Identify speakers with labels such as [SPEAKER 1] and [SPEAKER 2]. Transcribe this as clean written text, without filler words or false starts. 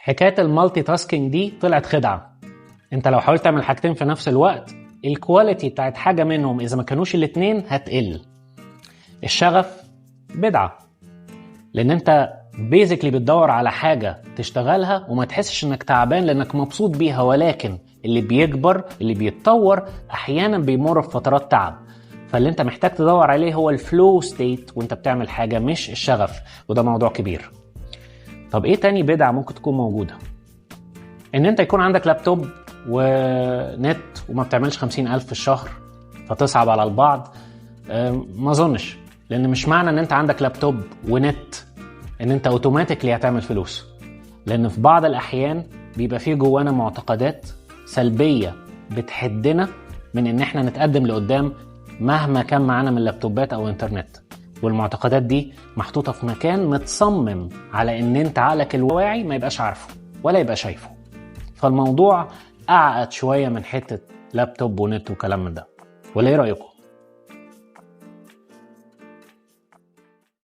[SPEAKER 1] حكاية المالتي تاسكينج دي طلعت خدعة. انت لو حاولت تعمل حاجتين في نفس الوقت الكواليتي بتاعت حاجة منهم اذا ما كانوش الاتنين هتقل. الشغف بدعة، لان انت بيزيكلي بتدور على حاجة تشتغلها وما تحسش انك تعبان لانك مبسوط بيها، ولكن اللي بيكبر اللي بيتطور احيانا بيمر في فترات تعب، فاللي انت محتاج تدور عليه هو الفلو ستيت وانت بتعمل حاجة مش الشغف، وده موضوع كبير. طب ايه تاني بدعة ممكن تكون موجودة؟ ان انت يكون عندك لابتوب ونت وما بتعملش 50,000 في الشهر فتصعب على البعض. ما اظنش، لان مش معنى ان انت عندك لابتوب ونت ان انت اوتوماتيكلي هتعمل فلوس، لان في بعض الاحيان بيبقى فيه جوانا معتقدات سلبية بتحدنا من ان احنا نتقدم لقدام مهما كان معانا من لابتوبات او انترنت، والمعتقدات دي محطوطة في مكان متصمم على ان انت عقلك الواعي ما يبقاش عارفه ولا يبقى شايفه. فالموضوع اعقد شوية من حتة لابتوب ونت وكلام من ده، ولا ايه رأيكم؟